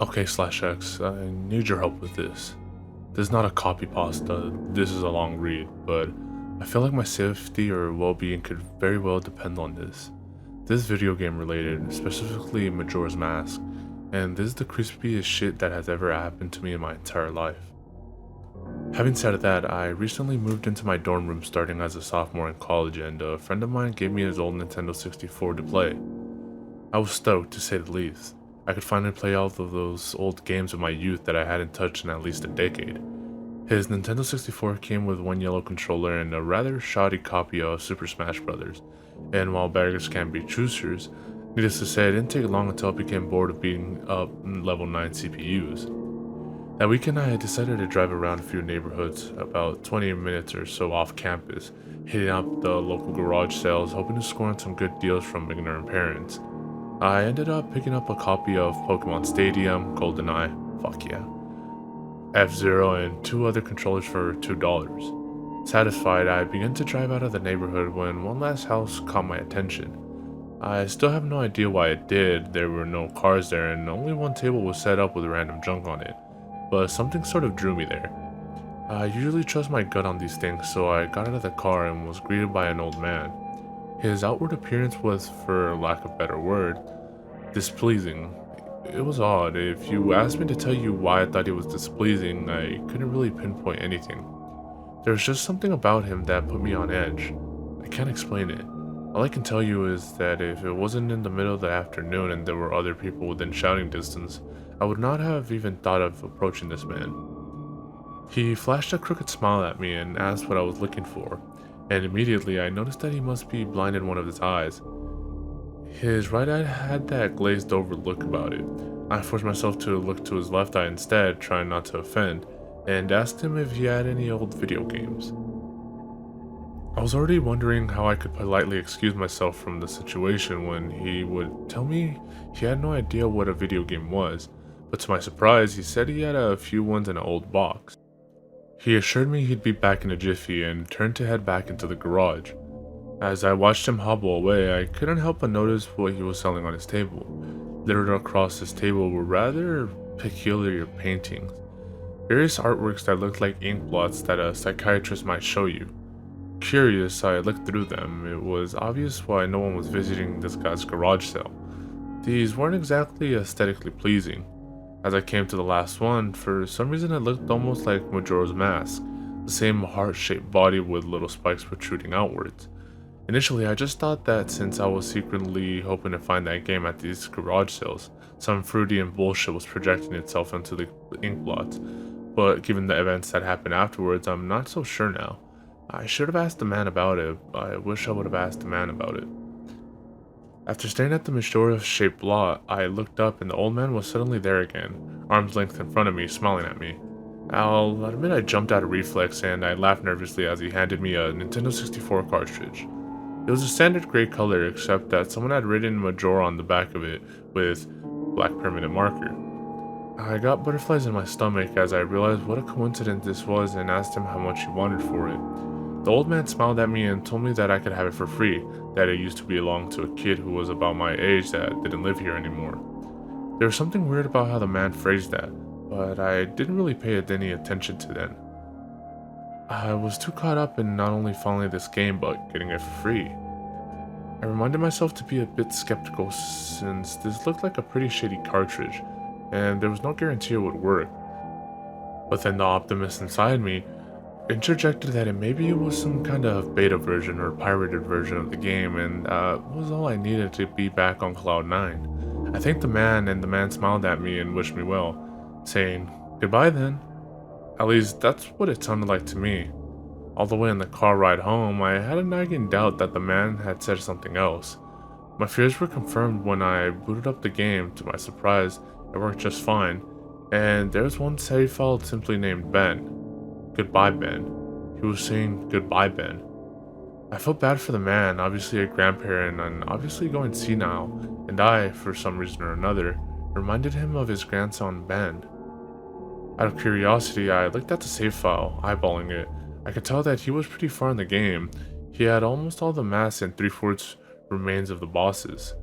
Okay/X, I need your help with this. This is not a copy pasta, this is a long read, but I feel like my safety or well-being could very well depend on this. This is video game related, specifically Majora's Mask, and this is the creepiest shit that has ever happened to me in my entire life. Having said that, I recently moved into my dorm room starting as a sophomore in college, and a friend of mine gave me his old Nintendo 64 to play. I was stoked, to say the least. I could finally play all of those old games of my youth that I hadn't touched in at least a decade. His Nintendo 64 came with one yellow controller and a rather shoddy copy of Super Smash Bros. And while beggars can't be choosers, needless to say, it didn't take long until I became bored of beating up level 9 CPUs. That weekend I had decided to drive around a few neighborhoods, about 20 minutes or so off campus, hitting up the local garage sales, hoping to score on some good deals from ignorant parents. I ended up picking up a copy of Pokemon Stadium, GoldenEye, fuck yeah, F-Zero, and two other controllers for $2. Satisfied, I began to drive out of the neighborhood when one last house caught my attention. I still have no idea why it did. There were no cars there and only one table was set up with random junk on it, but something sort of drew me there. I usually trust my gut on these things, so I got out of the car and was greeted by an old man. His outward appearance was, for lack of a better word, displeasing. It was odd. If you asked me to tell you why I thought he was displeasing, I couldn't really pinpoint anything. There was just something about him that put me on edge. I can't explain it. All I can tell you is that if it wasn't in the middle of the afternoon and there were other people within shouting distance, I would not have even thought of approaching this man. He flashed a crooked smile at me and asked what I was looking for, and immediately I noticed that he must be blind in one of his eyes. His right eye had that glazed over look about it. I forced myself to look to his left eye instead, trying not to offend, and asked him if he had any old video games. I was already wondering how I could politely excuse myself from the situation when he would tell me he had no idea what a video game was, but to my surprise, he said he had a few ones in an old box. He assured me he'd be back in a jiffy and turned to head back into the garage. As I watched him hobble away, I couldn't help but notice what he was selling on his table. Littered across his table were rather peculiar paintings, various artworks that looked like ink blots that a psychiatrist might show you. Curious, I looked through them. It was obvious why no one was visiting this guy's garage sale. These weren't exactly aesthetically pleasing. As I came to the last one, for some reason it looked almost like Majora's Mask, the same heart-shaped body with little spikes protruding outwards. Initially, I just thought that since I was secretly hoping to find that game at these garage sales, some fruity and bullshit was projecting itself into the ink blots, but given the events that happened afterwards, I'm not so sure now. I should have asked the man about it. I wish I would have asked the man about it. After staring at the Majora-shaped blot, I looked up and the old man was suddenly there again, arm's length in front of me, smiling at me. I'll admit I jumped out of reflex and I laughed nervously as he handed me a Nintendo 64 cartridge. It was a standard gray color, except that someone had written Majora on the back of it with black permanent marker. I got butterflies in my stomach as I realized what a coincidence this was and asked him how much he wanted for it. The old man smiled at me and told me that I could have it for free, that it used to belong to a kid who was about my age that didn't live here anymore. There was something weird about how the man phrased that, but I didn't really pay any attention to then. I was too caught up in not only following this game but getting it for free. I reminded myself to be a bit skeptical since this looked like a pretty shitty cartridge, and there was no guarantee it would work. But then the optimist inside me interjected that maybe it was some kind of beta version or pirated version of the game, and was all I needed to be back on Cloud 9. I thanked the man, and the man smiled at me and wished me well, saying, "Goodbye then." At least that's what it sounded like to me. All the way in the car ride home, I had a nagging doubt that the man had said something else. My fears were confirmed when I booted up the game. To my surprise, it worked just fine, and there was one save file simply named Ben. Goodbye, Ben. He was saying, "Goodbye, Ben." I felt bad for the man, obviously a grandparent and obviously going senile, and I, for some reason or another, reminded him of his grandson, Ben. Out of curiosity, I looked at the save file, eyeballing it. I could tell that he was pretty far in the game. He had almost all the masks and 3/4 remains of the bosses.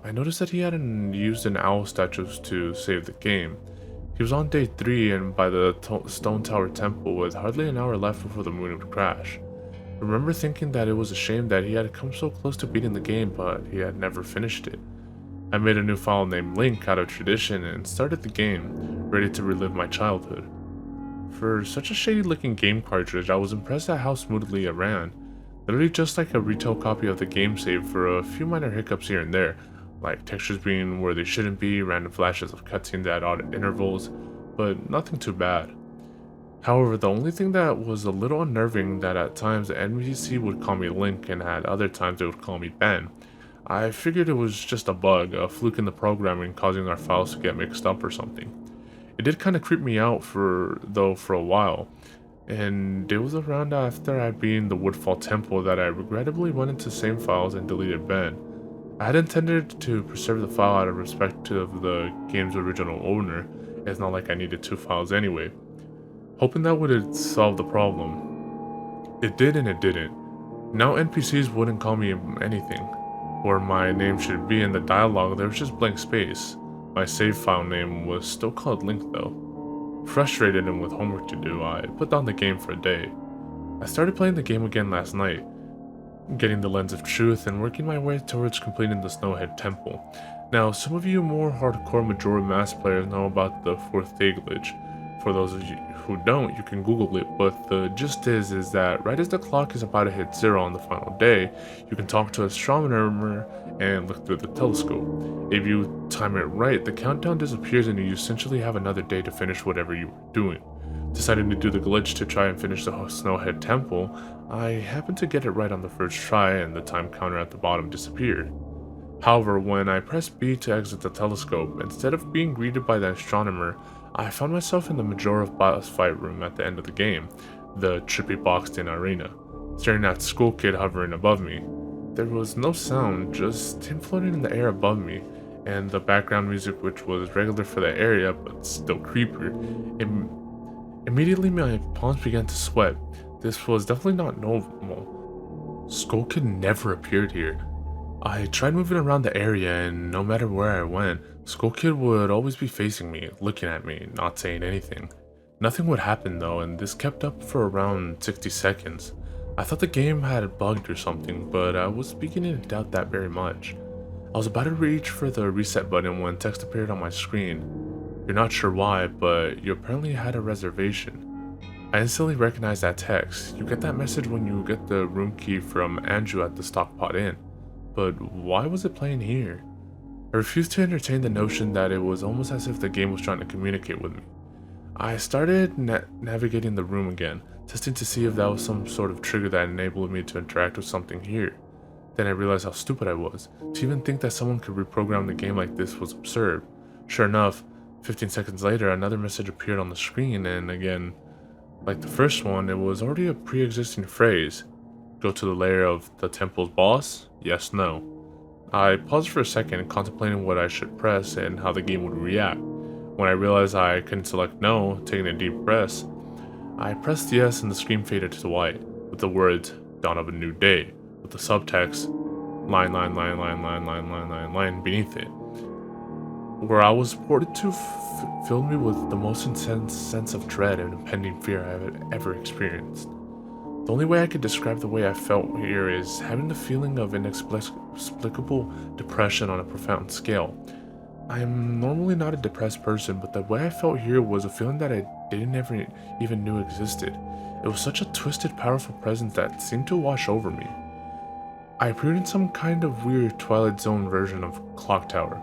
I noticed that he hadn't used an owl statue to save the game. He was on day 3 and by the Stone Tower Temple with hardly an hour left before the moon would crash. I remember thinking that it was a shame that he had come so close to beating the game, but he had never finished it. I made a new file named Link out of tradition and started the game, ready to relive my childhood. For such a shady looking game cartridge, I was impressed at how smoothly it ran. Literally just like a retail copy of the game save for a few minor hiccups here and there, like textures being where they shouldn't be, random flashes of cutscenes at odd intervals, but nothing too bad. However, the only thing that was a little unnerving that at times the NPC would call me Link and at other times they would call me Ben. I figured it was just a bug, a fluke in the programming causing our files to get mixed up or something. It did kind of creep me out for a while, and it was around after I'd been in the Woodfall Temple that I regrettably went into same files and deleted Ben. I had intended to preserve the file out of respect to the game's original owner. It's not like I needed 2 files anyway, hoping that would solve the problem. It did and it didn't. Now NPCs wouldn't call me anything. Where my name should be in the dialogue, there was just blank space. My save file name was still called Link though. Frustrated and with homework to do, I put down the game for a day. I started playing the game again last night, getting the Lens of Truth and working my way towards completing the Snowhead Temple. Now, some of you more hardcore Majora's Mask players know about the 4th day glitch. For those of you who don't, you can Google it, but the gist is that right as the clock is about to hit 0 on the final day, you can talk to an astronomer and look through the telescope. If you time it right, the countdown disappears and you essentially have another day to finish whatever you were doing. Deciding to do the glitch to try and finish the Snowhead Temple, I happened to get it right on the first try and the time counter at the bottom disappeared. However, when I pressed B to exit the telescope, instead of being greeted by the astronomer, I found myself in the Majora boss fight room at the end of the game, the trippy boxed-in arena, staring at Skull Kid hovering above me. There was no sound, just him floating in the air above me, and the background music, which was regular for the area but still creepier. Immediately my palms began to sweat. This was definitely not normal. Skull Kid never appeared here. I tried moving around the area, and no matter where I went, Skull Kid would always be facing me, looking at me, not saying anything. Nothing would happen though, and this kept up for around 60 seconds. I thought the game had bugged or something, but I was beginning to doubt that very much. I was about to reach for the reset button when text appeared on my screen. You're not sure why, but you apparently had a reservation. I instantly recognized that text. You get that message when you get the room key from Andrew at the Stockpot Inn. But why was it playing here? I refused to entertain the notion that it was almost as if the game was trying to communicate with me. I started navigating the room again, testing to see if that was some sort of trigger that enabled me to interact with something here. Then I realized how stupid I was. To even think that someone could reprogram the game like this was absurd. Sure enough, 15 seconds later, another message appeared on the screen, and again, like the first one, it was already a pre-existing phrase. Go to the lair of the temple's boss? Yes, no. I paused for a second, contemplating what I should press and how the game would react. When I realized I couldn't select no, taking a deep breath, I pressed yes and the screen faded to white, with the words, Dawn of a New Day, with the subtext, line beneath it. Where I was ported to filled me with the most intense sense of dread and impending fear I had ever experienced. The only way I could describe the way I felt here is having the feeling of inexplicable depression on a profound scale. I am normally not a depressed person, but the way I felt here was a feeling that I didn't ever even knew existed. It was such a twisted, powerful presence that seemed to wash over me. I appeared in some kind of weird Twilight Zone version of Clock Tower.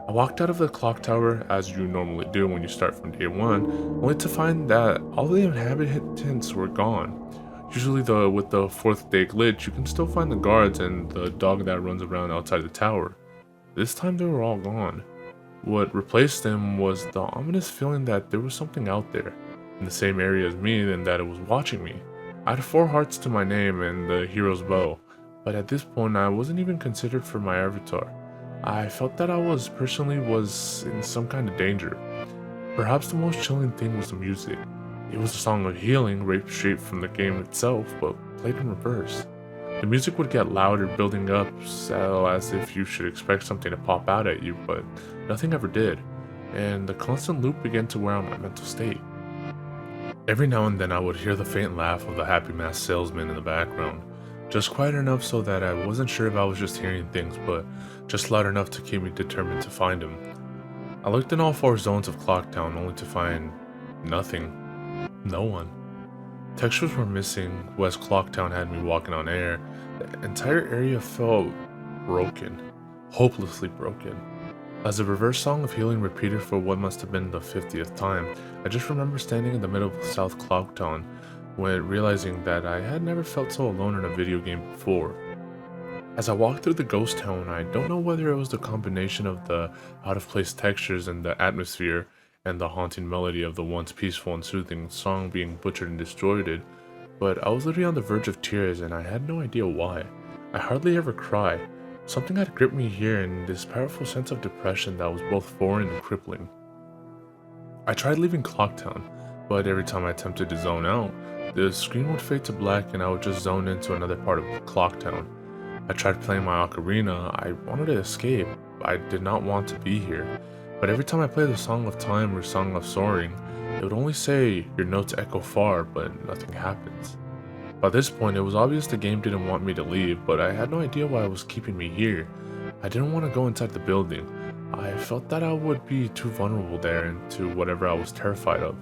I walked out of the clock tower, as you normally do when you start from day 1, only to find that all the inhabitants were gone. Usually with the 4th day glitch, you can still find the guards and the dog that runs around outside the tower. This time they were all gone. What replaced them was the ominous feeling that there was something out there, in the same area as me, and that it was watching me. I had 4 hearts to my name and the hero's bow, but at this point I wasn't even considered for my avatar. I felt that I was in some kind of danger. Perhaps the most chilling thing was the music. It was a song of healing, raped straight from the game itself, but played in reverse. The music would get louder, building up so as if you should expect something to pop out at you, but nothing ever did, and the constant loop began to wear on my mental state. Every now and then I would hear the faint laugh of the happy masked salesman in the background, just quiet enough so that I wasn't sure if I was just hearing things, but just loud enough to keep me determined to find him. I looked in all 4 zones of Clocktown only to find nothing. No one. Textures were missing. West Clocktown had me walking on air. The entire area felt broken. Hopelessly broken. As the reverse song of healing repeated for what must have been the 50th time, I just remember standing in the middle of South Clocktown when realizing that I had never felt so alone in a video game before. As I walked through the ghost town, I don't know whether it was the combination of the out-of-place textures and the atmosphere and the haunting melody of the once peaceful and soothing song being butchered and destroyed, but I was literally on the verge of tears and I had no idea why. I hardly ever cry. Something had gripped me here in this powerful sense of depression that was both foreign and crippling. I tried leaving Clocktown, but every time I attempted to zone out, the screen would fade to black and I would just zone into another part of Clocktown. I tried playing my ocarina. I wanted to escape. I did not want to be here. But every time I played the Song of Time or Song of Soaring, it would only say, "Your notes echo far," but nothing happens. By this point, it was obvious the game didn't want me to leave, but I had no idea why it was keeping me here. I didn't want to go inside the building. I felt that I would be too vulnerable there into whatever I was terrified of.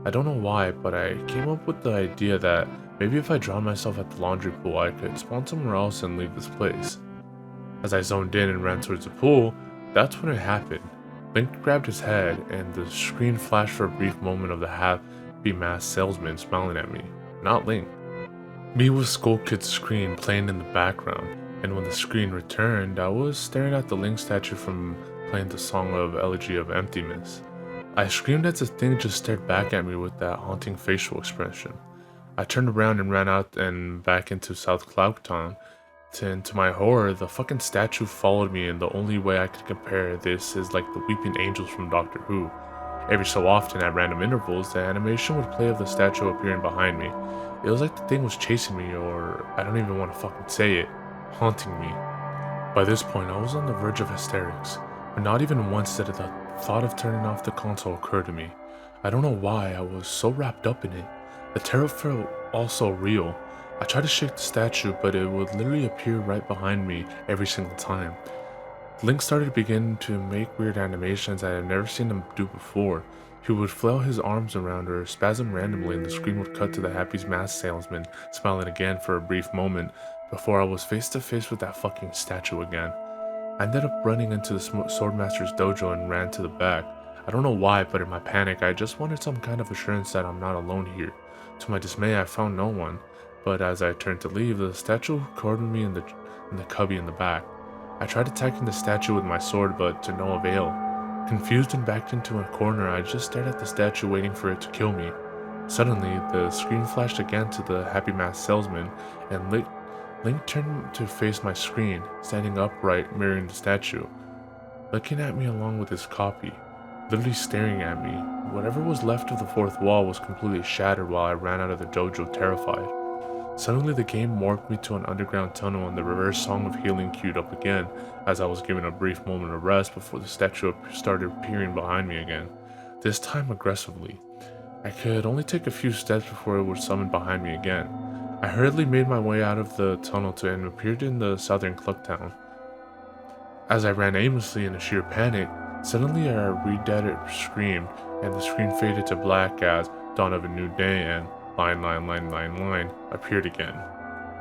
I don't know why, but I came up with the idea that maybe if I drowned myself at the laundry pool, I could spawn somewhere else and leave this place. As I zoned in and ran towards the pool, that's when it happened. Link grabbed his head, and the screen flashed for a brief moment of the happy masked salesman smiling at me, not Link. Me with Skull Kid's screen playing in the background, and when the screen returned, I was staring at the Link statue from playing the song of Elegy of Emptiness. I screamed as the thing just stared back at me with that haunting facial expression. I turned around and ran out and back into South Cloudtown. To my horror, the fucking statue followed me, and the only way I could compare this is like the weeping angels from Doctor Who. Every so often, at random intervals, the animation would play of the statue appearing behind me. It was like the thing was chasing me, or I don't even want to fucking say it, haunting me. By this point, I was on the verge of hysterics, but not even once did the thought of turning off the console occur to me. I don't know why, I was so wrapped up in it. The terror felt also real. I tried to shake the statue, but it would literally appear right behind me every single time. Link started to begin to make weird animations I had never seen him do before. He would flail his arms around or spasm randomly, and the screen would cut to the happy masked salesman smiling again for a brief moment before I was face to face with that fucking statue again. I ended up running into the Swordmaster's dojo and ran to the back. I don't know why, but in my panic I just wanted some kind of assurance that I'm not alone here. To my dismay, I found no one, but as I turned to leave, the statue cornered me in the cubby in the back. I tried attacking the statue with my sword, but to no avail. Confused and backed into a corner, I just stared at the statue waiting for it to kill me. Suddenly, the screen flashed again to the happy masked salesman, and Link turned to face my screen, standing upright, mirroring the statue, looking at me along with his copy, literally staring at me. Whatever was left of the fourth wall was completely shattered while I ran out of the dojo terrified. Suddenly the game morphed me to an underground tunnel, and the reverse song of healing queued up again as I was given a brief moment of rest before the statue started appearing behind me again, this time aggressively. I could only take a few steps before it would summon behind me again. I hurriedly made my way out of the tunnel and appeared in the southern Clucktown. As I ran aimlessly in a sheer panic, suddenly a rededited screamed, and the screen faded to black as Dawn of a New Day and line appeared again.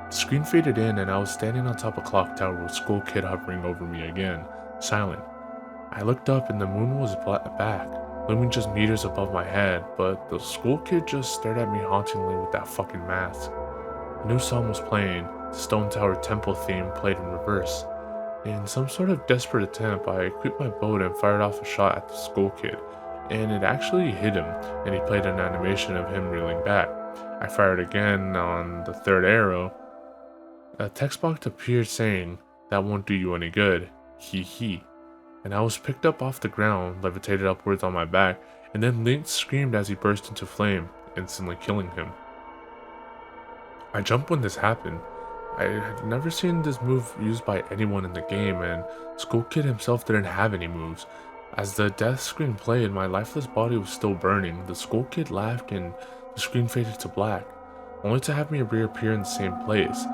The screen faded in, and I was standing on top of Clock Tower with Skull Kid hovering over me again, silent. I looked up and the moon was back, looming just meters above my head, but the Skull Kid just stared at me hauntingly with that fucking mask. A new song was playing, the Stone Tower Temple theme played in reverse. In some sort of desperate attempt, I equipped my bow and fired off a shot at the Skull Kid, and it actually hit him, and he played an animation of him reeling back. I fired again on the third arrow. A text box appeared saying, "That won't do you any good, hee hee," and I was picked up off the ground, levitated upwards on my back, and then Link screamed as he burst into flame, instantly killing him. I jumped when this happened. I had never seen this move used by anyone in the game, and Skull Kid himself didn't have any moves. As the death screen played, my lifeless body was still burning. The Skull Kid laughed and the screen faded to black, only to have me reappear in the same place.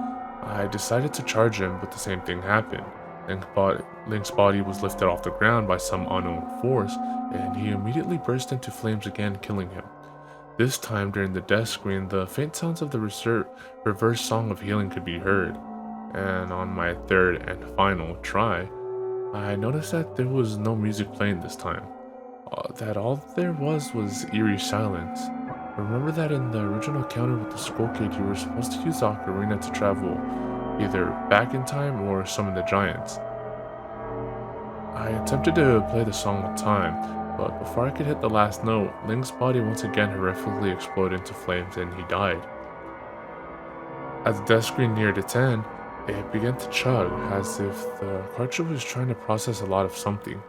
I decided to charge him, but the same thing happened. Link's body was lifted off the ground by some unknown force, and he immediately burst into flames again, killing him. This time, during the death screen, the faint sounds of the reverse song of healing could be heard, and on my third and final try, I noticed that there was no music playing this time. That all there was eerie silence. Remember that in the original encounter with the Skull Kid, you were supposed to use the ocarina to travel either back in time or summon the giants. I attempted to play the song with time, but before I could hit the last note, Link's body once again horrifically exploded into flames and he died. As the death screen neared its end, it began to chug, as if the cartridge was trying to process a lot of something.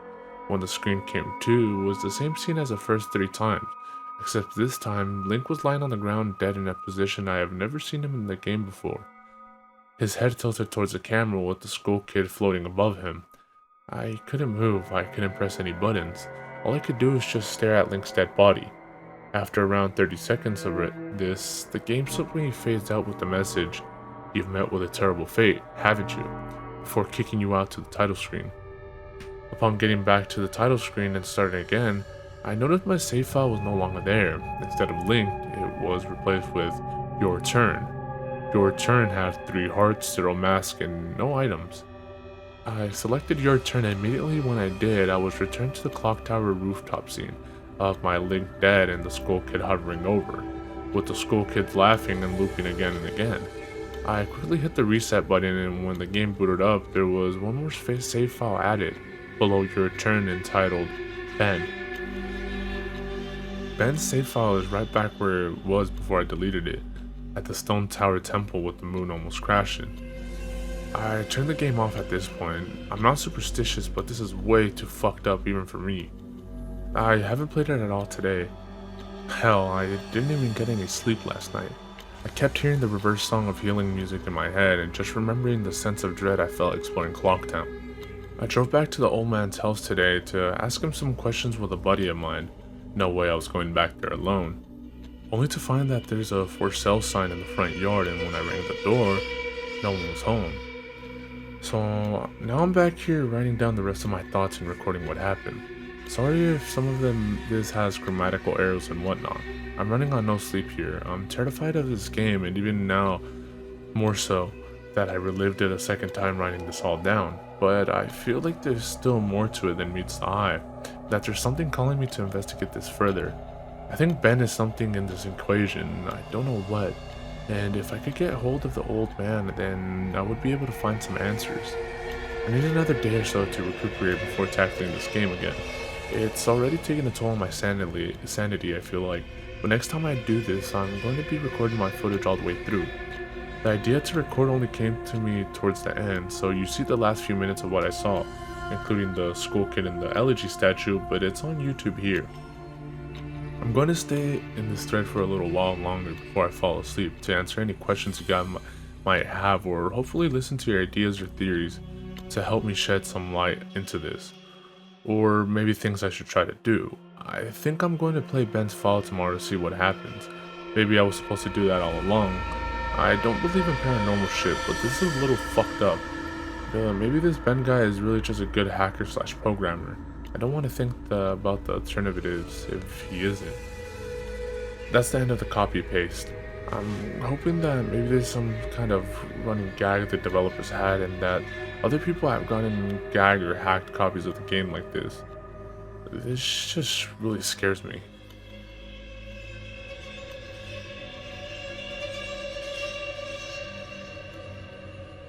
When the screen came to, it was the same scene as the first 3 times, except this time, Link was lying on the ground dead in a position I have never seen him in the game before. His head tilted towards the camera with the Skull Kid floating above him. I couldn't move, I couldn't press any buttons. All I could do was just stare at Link's dead body. After around 30 seconds of this, the game suddenly fades out with the message, "You've met with a terrible fate, haven't you?" before kicking you out to the title screen. Upon getting back to the title screen and starting again, I noticed my save file was no longer there. Instead of linked, it was replaced with "Your Turn." Your Turn had 3 hearts, 0 mask, and no items. I selected Your Turn, and immediately when I did, I was returned to the clock tower rooftop scene of my Link dead and the Skull Kid hovering over, with the Skull Kids laughing and looping again and again. I quickly hit the reset button, and when the game booted up, there was one more save file added below Your Turn entitled Ben. Ben's save file is right back where it was before I deleted it, at the Stone Tower Temple with the moon almost crashing. I turned the game off at this point. I'm not superstitious, but this is way too fucked up even for me. I haven't played it at all today. Hell, I didn't even get any sleep last night. I kept hearing the reverse song of healing music in my head and just remembering the sense of dread I felt exploring Clocktown. I drove back to the old man's house today to ask him some questions with a buddy of mine. No way I was going back there alone. Only to find that there's a for sale sign in the front yard, and when I rang the door, no one was home. So now I'm back here writing down the rest of my thoughts and recording what happened. Sorry if some of this has grammatical errors and whatnot. I'm running on no sleep here. I'm terrified of this game, and even now, more so, that I relived it a second time writing this all down. But I feel like there's still more to it than meets the eye, that there's something calling me to investigate this further. I think Ben is something in this equation, I don't know what, and if I could get hold of the old man, then I would be able to find some answers. I need another day or so to recuperate before tackling this game again. It's already taken a toll on my sanity, I feel like, but next time I do this, I'm going to be recording my footage all the way through. The idea to record only came to me towards the end, so you see the last few minutes of what I saw, including the Skull Kid and the elegy statue, but it's on YouTube here. I'm going to stay in this thread for a little while longer before I fall asleep to answer any questions you guys might have, or hopefully listen to your ideas or theories to help me shed some light into this, or maybe things I should try to do. I think I'm going to play Ben's file tomorrow to see what happens. Maybe I was supposed to do that all along. I don't believe in paranormal shit, but this is a little fucked up. Maybe this Ben guy is really just a good hacker / programmer. I don't want to think about the alternatives if he isn't. That's the end of the copy paste. I'm hoping that maybe there's some kind of running gag the developers had, and that other people have gotten gagged or hacked copies of the game like this. This just really scares me.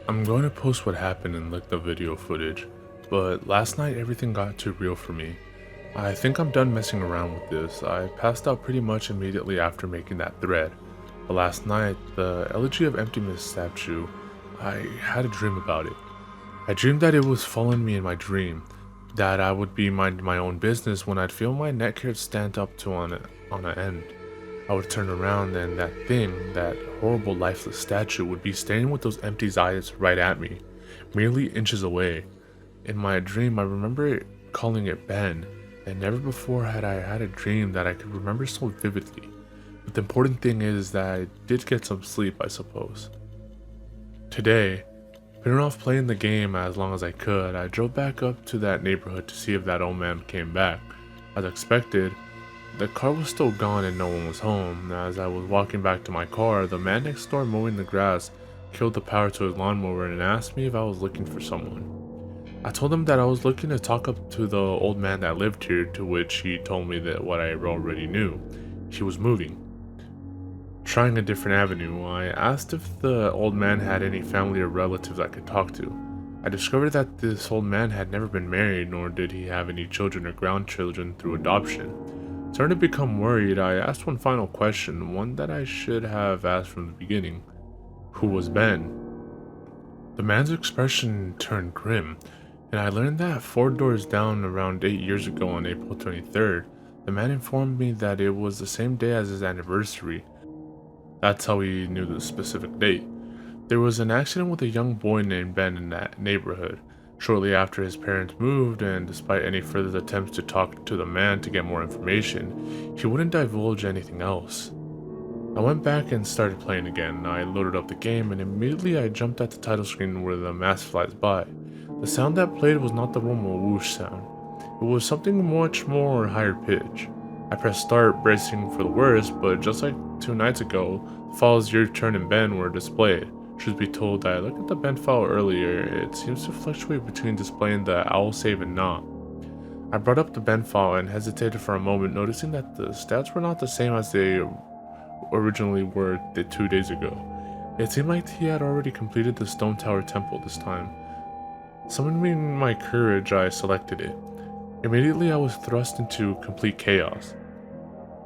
I'm going to post what happened and link the video footage, but last night everything got too real for me. I think I'm done messing around with this. I passed out pretty much immediately after making that thread. But last night, the Elegy of Emptiness statue, I had a dream about it. I dreamed that it was following me in my dream, that I would be minding my own business when I'd feel my neck hair stand up to on an end. I would turn around and that thing, that horrible lifeless statue, would be staring with those empty eyes right at me, merely inches away. In my dream, I remember calling it Ben, and never before had I had a dream that I could remember so vividly. But the important thing is that I did get some sleep, I suppose. Today, putting off playing the game as long as I could, I drove back up to that neighborhood to see if that old man came back. As expected, the car was still gone and no one was home. As I was walking back to my car, the man next door mowing the grass killed the power to his lawnmower and asked me if I was looking for someone. I told him that I was looking to talk up to the old man that lived here, to which he told me that what I already knew. He was moving. Trying a different avenue, I asked if the old man had any family or relatives I could talk to. I discovered that this old man had never been married, nor did he have any children or grandchildren through adoption. Starting to become worried, I asked one final question, one that I should have asked from the beginning. Who was Ben? The man's expression turned grim, and I learned that 4 doors down around 8 years ago on April 23rd, the man informed me that it was the same day as his anniversary. That's how he knew the specific date. There was an accident with a young boy named Ben in that neighborhood, shortly after his parents moved, and despite any further attempts to talk to the man to get more information, he wouldn't divulge anything else. I went back and started playing again. I loaded up the game and immediately I jumped at the title screen where the mask flies by. The sound that played was not the normal whoosh sound. It was something much more higher pitch. I pressed start, bracing for the worst, but just like 2 nights ago, the files Your Turn and Ben were displayed. Truth be told, I looked at the Ben file earlier. It seems to fluctuate between displaying the owl save and not. I brought up the Ben file and hesitated for a moment, noticing that the stats were not the same as they originally were 2 days ago. It seemed like he had already completed the Stone Tower Temple this time. Summoning my courage, I selected it. Immediately I was thrust into complete chaos.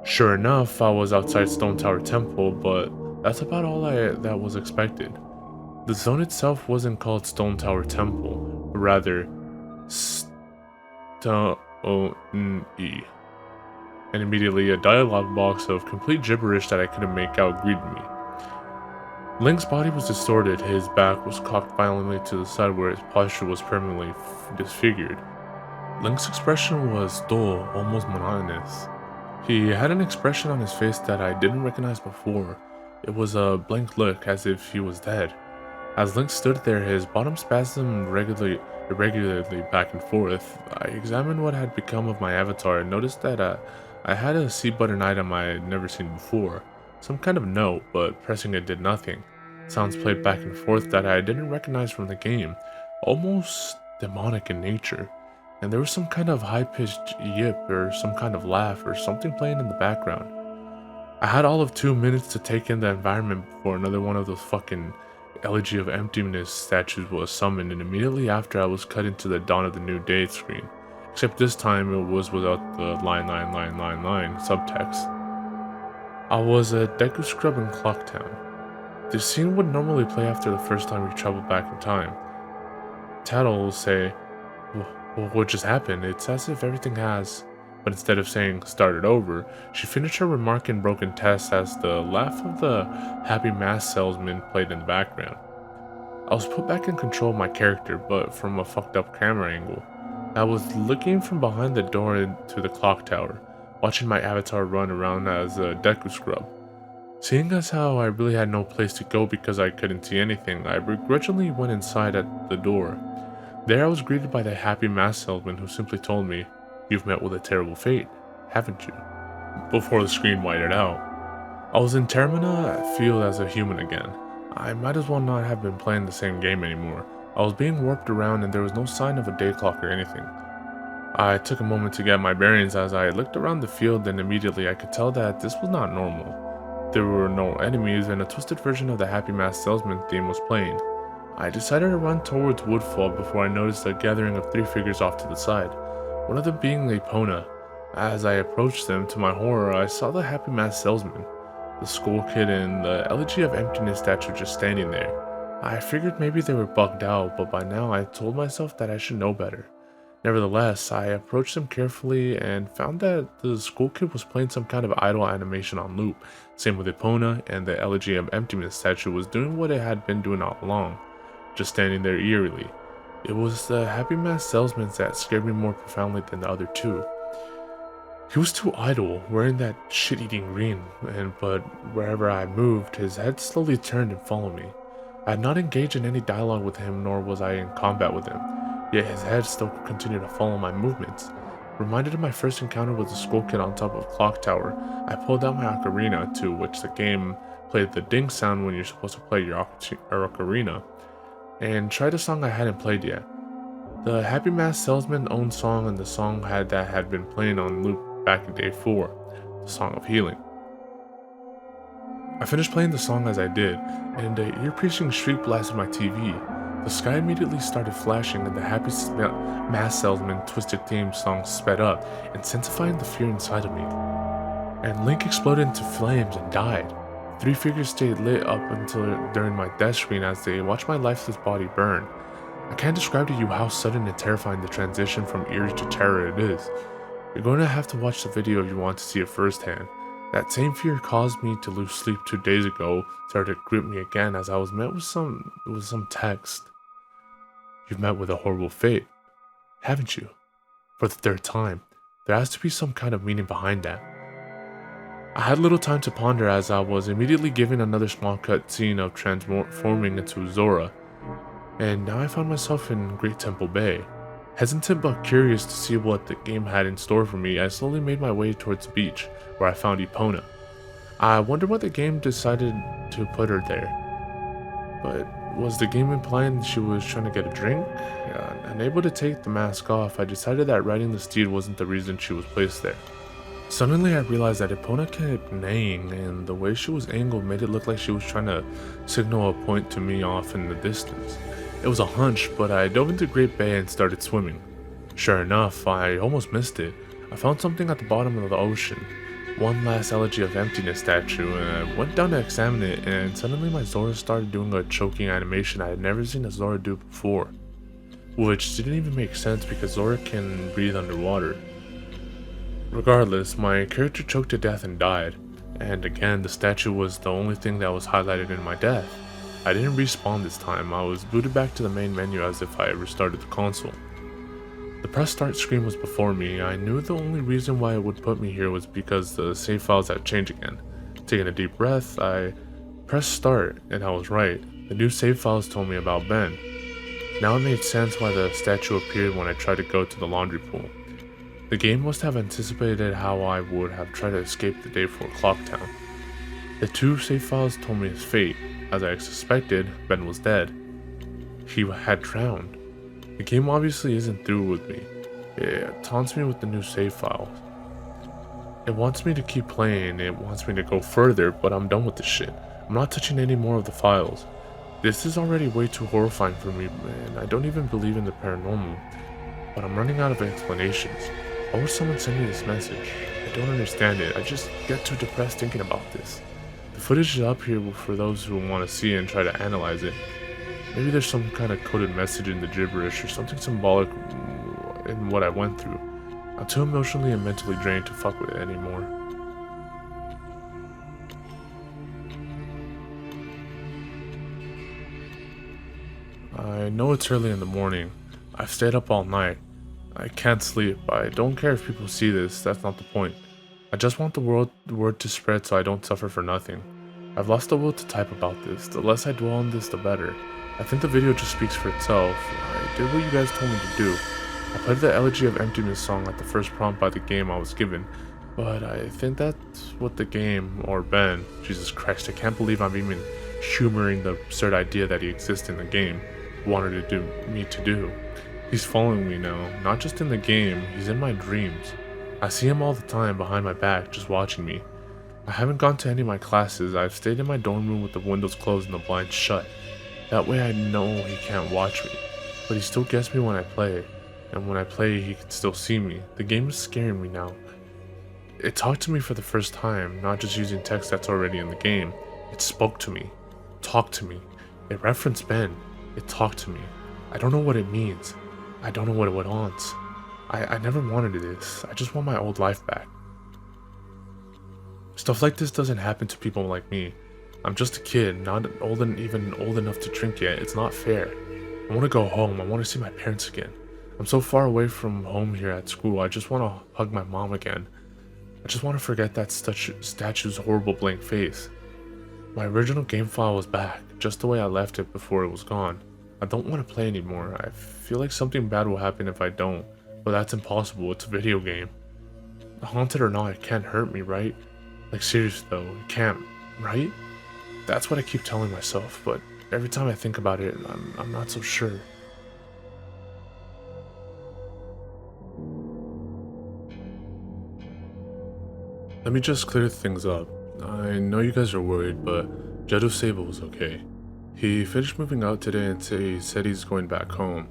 Sure enough, I was outside Stone Tower Temple, but that's about all that was expected. The zone itself wasn't called Stone Tower Temple, but rather Stone-E. And immediately a dialogue box of complete gibberish that I couldn't make out greeted me. Link's body was distorted, his back was cocked violently to the side where his posture was permanently disfigured. Link's expression was dull, almost monotonous. He had an expression on his face that I didn't recognize before. It was a blank look, as if he was dead. As Link stood there, his bottom spasmed irregularly back and forth. I examined what had become of my avatar and noticed that I had a C button item I had never seen before. Some kind of note, but pressing it did nothing. Sounds played back and forth that I didn't recognize from the game, almost demonic in nature. And there was some kind of high-pitched yip or some kind of laugh or something playing in the background. I had all of 2 minutes to take in the environment before another one of those fucking Elegy of Emptiness statues was summoned, and immediately after I was cut into the Dawn of the New Day screen. Except this time it was without the line subtext. I was at Deku Scrub in Clocktown. This scene would normally play after the first time we traveled back in time. Tattle will say, what just happened? It's as if everything has. But instead of saying started over, she finished her remark in broken tests as the laugh of the happy mask salesman played in the background. I was put back in control of my character, but from a fucked up camera angle. I was looking from behind the door into the clock tower, watching my avatar run around as a Deku Scrub. Seeing as how I really had no place to go because I couldn't see anything, I begrudgingly went inside at the door. There I was greeted by the happy mask salesman who simply told me, "You've met with a terrible fate, haven't you?" Before the screen whited out. I was in Termina field as a human again. I might as well not have been playing the same game anymore. I was being warped around and there was no sign of a day clock or anything. I took a moment to get my bearings as I looked around the field, and immediately I could tell that this was not normal. There were no enemies and a twisted version of the happy mask salesman theme was playing. I decided to run towards Woodfall before I noticed a gathering of 3 figures off to the side, one of them being Epona. As I approached them, to my horror, I saw the happy mask salesman, the school kid, and the Elegy of Emptiness statue just standing there. I figured maybe they were bugged out, but by now I told myself that I should know better. Nevertheless, I approached him carefully and found that the school kid was playing some kind of idle animation on loop. Same with Epona, and the Elegy of Emptiness statue was doing what it had been doing all along, just standing there eerily. It was the happy masked salesman that scared me more profoundly than the other two. He was too idle, wearing that shit-eating green, but wherever I moved, his head slowly turned and followed me. I had not engaged in any dialogue with him, nor was I in combat with him, yet his head still continued to follow my movements. Reminded of my first encounter with the school kid on top of a clock tower, I pulled out my ocarina, to which the game played the ding sound when you're supposed to play your ocarina, and tried a song I hadn't played yet. The Happy Mask Salesman owned song, and the song that had been playing on loop back in day 4, the Song of Healing. I finished playing the song as I did, and an ear-piercing shriek blasted my TV. The sky immediately started flashing, and the Happy Mask Salesman Twisted theme song sped up, intensifying the fear inside of me. And Link exploded into flames and died. 3 figures stayed lit up until during my death screen as they watched my lifeless body burn. I can't describe to you how sudden and terrifying the transition from eerie to terror it is. You're going to have to watch the video if you want to see it firsthand. That same fear caused me to lose sleep 2 days ago started to grip me again as I was met with some text. You've met with a horrible fate, haven't you? For the 3rd time. There has to be some kind of meaning behind that. I had little time to ponder as I was immediately given another small cutscene of transforming into Zora, and now I found myself in Great Temple Bay. Hesitant but curious to see what the game had in store for me, I slowly made my way towards the beach, where I found Epona. I wonder what the game decided to put her there. But was the game implying she was trying to get a drink? Unable to take the mask off, I decided that riding the steed wasn't the reason she was placed there. Suddenly I realized that Epona kept neighing, and the way she was angled made it look like she was trying to signal a point to me off in the distance. It was a hunch, but I dove into Great Bay and started swimming. Sure enough, I almost missed it. I found something at the bottom of the ocean, one last Elegy of Emptiness statue, and I went down to examine it, and suddenly my Zora started doing a choking animation I had never seen a Zora do before. Which didn't even make sense because Zora can breathe underwater. Regardless, my character choked to death and died, and again the statue was the only thing that was highlighted in my death. I didn't respawn this time, I was booted back to the main menu as if I restarted the console. The press start screen was before me. I knew the only reason why it would put me here was because the save files had changed again. Taking a deep breath, I pressed start, and I was right. The new save files told me about Ben. Now it made sense why the statue appeared when I tried to go to the laundry pool. The game must have anticipated how I would have tried to escape the day 4 clock town. The 2 save files told me his fate. As I suspected, Ben was dead. He had drowned. The game obviously isn't through with me. It taunts me with the new save files. It wants me to keep playing, it wants me to go further, but I'm done with this shit. I'm not touching any more of the files. This is already way too horrifying for me, and I don't even believe in the paranormal. But I'm running out of explanations. Why would someone send me this message? I don't understand it. I just get too depressed thinking about this. The footage is up here for those who want to see it and try to analyze it. Maybe there's some kind of coded message in the gibberish or something symbolic in what I went through. I'm too emotionally and mentally drained to fuck with it anymore. I know it's early in the morning. I've stayed up all night. I can't sleep. I don't care if people see this, that's not the point. I just want the word to spread so I don't suffer for nothing. I've lost the will to type about this. The less I dwell on this, the better. I think the video just speaks for itself. I did what you guys told me to do. I played the Elegy of Emptiness song at the first prompt by the game I was given, but I think that's what the game, or Ben, Jesus Christ, I can't believe I'm even humoring the absurd idea that he exists in the game, wanted me to do. He's following me now, not just in the game, he's in my dreams. I see him all the time behind my back, just watching me. I haven't gone to any of my classes. I've stayed in my dorm room with the windows closed and the blinds shut. That way I know he can't watch me, but he still gets me when I play, and when I play he can still see me. The game is scaring me now. It talked to me for the first time, not just using text that's already in the game. It spoke to me, talked to me. It referenced Ben. It talked to me. I don't know what it means. I don't know what it wants. I never wanted this. I just want my old life back. Stuff like this doesn't happen to people like me. I'm just a kid, not even old enough to drink yet. It's not fair. I want to go home. I want to see my parents again. I'm so far away from home here at school. I just want to hug my mom again. I just want to forget that statue's horrible blank face. My original game file was back, just the way I left it before it was gone. I don't want to play anymore. I feel like something bad will happen if I don't, but that's impossible. It's a video game. Haunted or not, it can't hurt me, right? Like, seriously though, it can't, right? That's what I keep telling myself, but every time I think about it, I'm not so sure. Let me just clear things up. I know you guys are worried, but Jedu Sable was okay. He finished moving out today and he said he's going back home.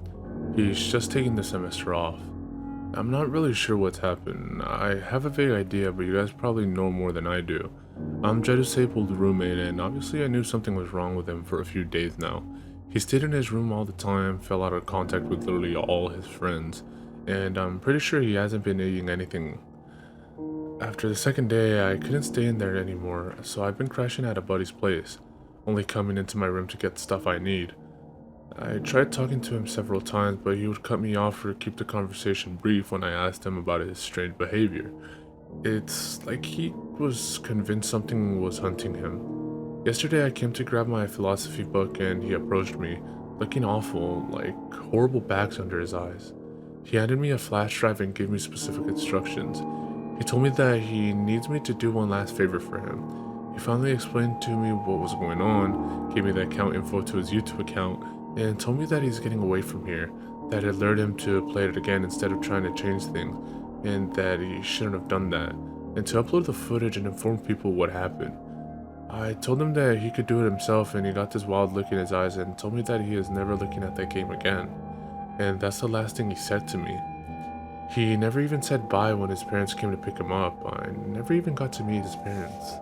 He's just taking the semester off. I'm not really sure what's happened. I have a vague idea, but you guys probably know more than I do. I'm Jedu Sable's roommate, and obviously I knew something was wrong with him for a few days now. He stayed in his room all the time, fell out of contact with literally all his friends, and I'm pretty sure he hasn't been eating anything. After the second day, I couldn't stay in there anymore, so I've been crashing at a buddy's place, only coming into my room to get the stuff I need. I tried talking to him several times, but he would cut me off or keep the conversation brief when I asked him about his strange behavior. It's like he was convinced something was hunting him. Yesterday I came to grab my philosophy book and he approached me, looking awful, like horrible bags under his eyes. He handed me a flash drive and gave me specific instructions. He told me that he needs me to do one last favor for him. He finally explained to me what was going on, gave me the account info to his YouTube account, and told me that he's getting away from here, that it lured him to play it again instead of trying to change things, and that he shouldn't have done that, and to upload the footage and inform people what happened. I told him that he could do it himself, and he got this wild look in his eyes and told me that he is never looking at that game again, and that's the last thing he said to me. He never even said bye when his parents came to pick him up. I never even got to meet his parents.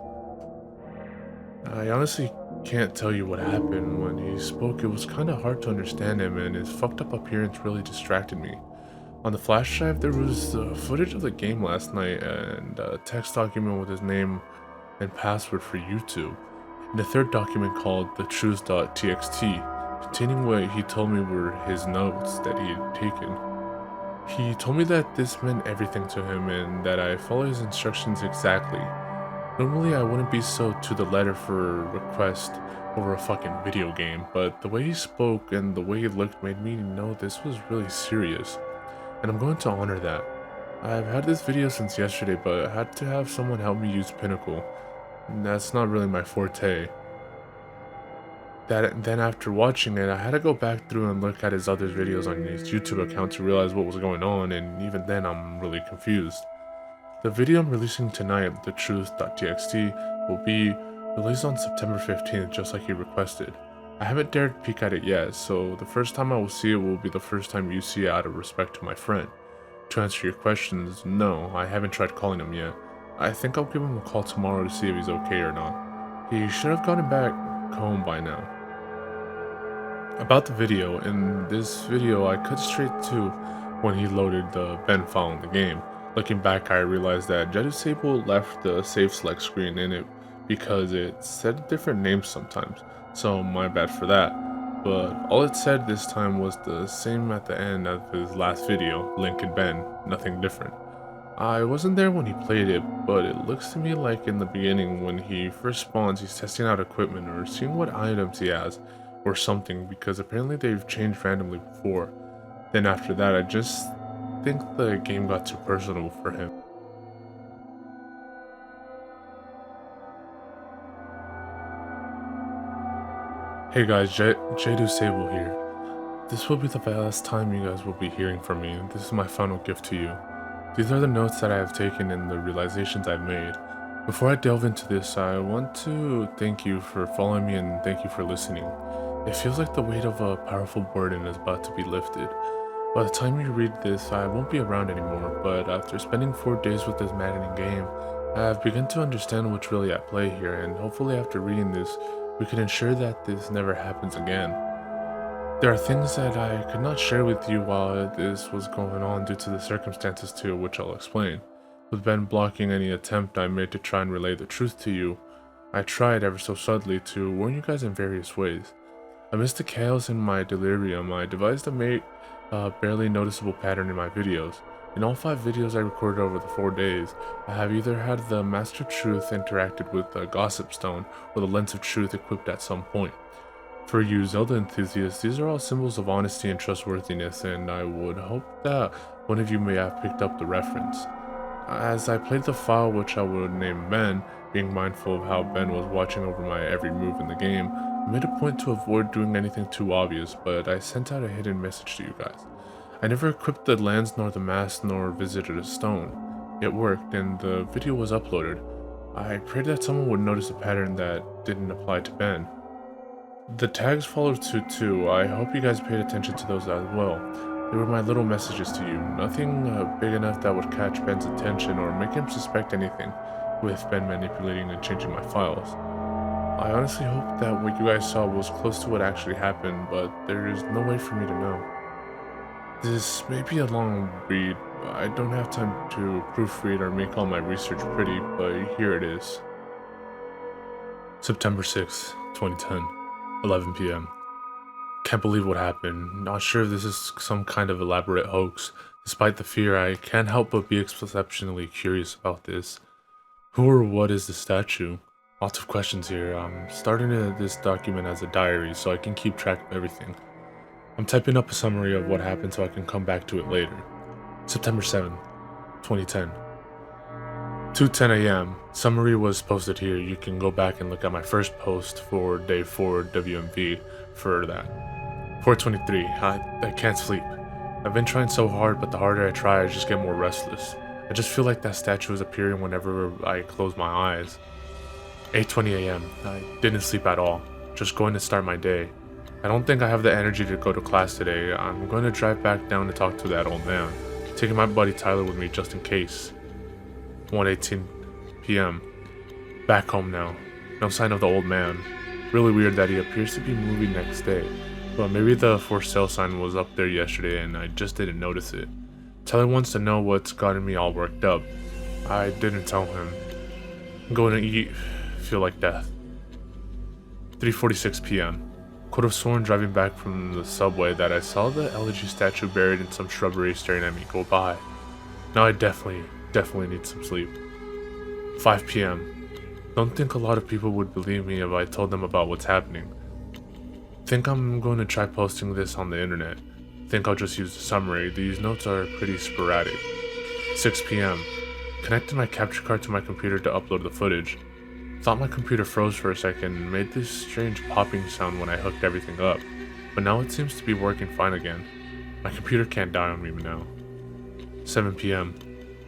I honestly can't tell you what happened. When he spoke, it was kind of hard to understand him, and his fucked up appearance really distracted me. On the flash drive, there was footage of the game last night and a text document with his name and password for YouTube, and a third document called the truth.txt, containing what he told me were his notes that he had taken. He told me that this meant everything to him and that I follow his instructions exactly. Normally I wouldn't be so to the letter for a request over a fucking video game, but the way he spoke and the way he looked made me know this was really serious, and I'm going to honor that. I've had this video since yesterday, but I had to have someone help me use Pinnacle, and that's not really my forte. Then after watching it, I had to go back through and look at his other videos on his YouTube account to realize what was going on, and even then I'm really confused. The video I'm releasing tonight, the truth.txt, will be released on September 15th, just like he requested. I haven't dared peek at it yet, so the first time I will see it will be the first time you see it out of respect to my friend. To answer your questions, no, I haven't tried calling him yet. I think I'll give him a call tomorrow to see if he's okay or not. He should have gotten back home by now. About the video, in this video I cut straight to when he loaded the Ben file in the game. Looking back, I realized that Jedu Sable left the save select screen in it because it said different names sometimes, so my bad for that. But all it said this time was the same at the end of his last video, Link and Ben, nothing different. I wasn't there when he played it, but it looks to me like in the beginning when he first spawns he's testing out equipment or seeing what items he has or something, because apparently they've changed randomly before. Then after that, I just think the game got too personal for him. Hey guys, Jedu Sable here. This will be the last time you guys will be hearing from me. This is my final gift to you. These are the notes that I have taken and the realizations I've made. Before I delve into this, I want to thank you for following me and thank you for listening. It feels like the weight of a powerful burden is about to be lifted. By the time you read this, I won't be around anymore, but after spending 4 days with this maddening game, I have begun to understand what's really at play here, and hopefully after reading this, we can ensure that this never happens again. There are things that I could not share with you while this was going on due to the circumstances to which I'll explain. With Ben blocking any attempt I made to try and relay the truth to you, I tried ever so subtly to warn you guys in various ways. Amidst the chaos in my delirium, I devised a barely noticeable pattern in my videos. In all 5 videos I recorded over the 4 days, I have either had the Master Truth interacted with a Gossip Stone or the Lens of Truth equipped at some point. For you Zelda enthusiasts, these are all symbols of honesty and trustworthiness, and I would hope that one of you may have picked up the reference. As I played the file, which I would name Ben, being mindful of how Ben was watching over my every move in the game, I made a point to avoid doing anything too obvious, but I sent out a hidden message to you guys. I never equipped the lens nor the mask nor visited a stone. It worked, and the video was uploaded. I prayed that someone would notice a pattern that didn't apply to Ben. The tags followed suit too. I hope you guys paid attention to those as well. They were my little messages to you, nothing big enough that would catch Ben's attention or make him suspect anything, with Ben manipulating and changing my files. I honestly hope that what you guys saw was close to what actually happened, but there is no way for me to know. This may be a long read. I don't have time to proofread or make all my research pretty, but here it is. September 6, 2010. 11 p.m. Can't believe what happened. Not sure if this is some kind of elaborate hoax. Despite the fear, I can't help but be exceptionally curious about this. Who or what is the statue? Lots of questions here. I'm starting this document as a diary so I can keep track of everything. I'm typing up a summary of what happened so I can come back to it later. September 7, 2010. 2:10 a.m. Summary was posted here. You can go back and look at my first post for day 4 WMV for that. 4:23. I can't sleep. I've been trying so hard, but the harder I try, I just get more restless. I just feel like that statue is appearing whenever I close my eyes. 8:20 a.m. I didn't sleep at all. Just going to start my day. I don't think I have the energy to go to class today. I'm going to drive back down to talk to that old man, taking my buddy Tyler with me just in case. 1:18 p.m. Back home now. No sign of the old man. Really weird that he appears to be moving next day. But maybe the for sale sign was up there yesterday and I just didn't notice it. Tyler wants to know what's gotten me all worked up. I didn't tell him. I'm going to eat. Feel like death. 3:46 p.m. Could have sworn driving back from the subway that I saw the elegy statue buried in some shrubbery staring at me go by. Now I definitely need some sleep. 5 p.m. Don't think a lot of people would believe me if I told them about what's happening. Think I'm going to try posting this on the internet. Think I'll just use the summary. These notes are pretty sporadic. 6 p.m. Connected my capture card to my computer to upload the footage. Thought my computer froze for a second and made this strange popping sound when I hooked everything up, but now it seems to be working fine again. My computer can't die on me now. 7 p.m.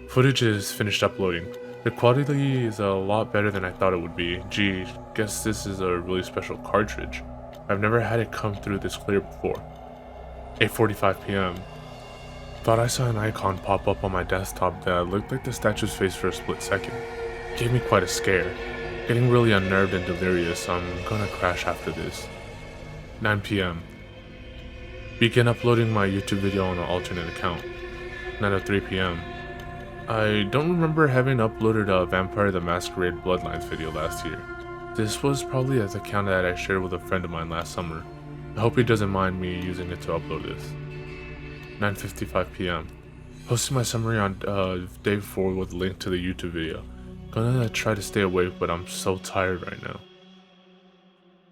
Footage is finished uploading. The quality is a lot better than I thought it would be. Gee, guess this is a really special cartridge. I've never had it come through this clear before. 8:45 p.m. Thought I saw an icon pop up on my desktop that looked like the statue's face for a split second. Gave me quite a scare. Getting really unnerved and delirious, I'm gonna crash after this. 9 p.m. Begin uploading my YouTube video on an alternate account. 9:03 p.m. I don't remember having uploaded a Vampire the Masquerade Bloodlines video last year. This was probably an account that I shared with a friend of mine last summer. I hope he doesn't mind me using it to upload this. 9:55 p.m. Posting my summary on day 4 with a link to the YouTube video. Gonna try to stay awake, but I'm so tired right now.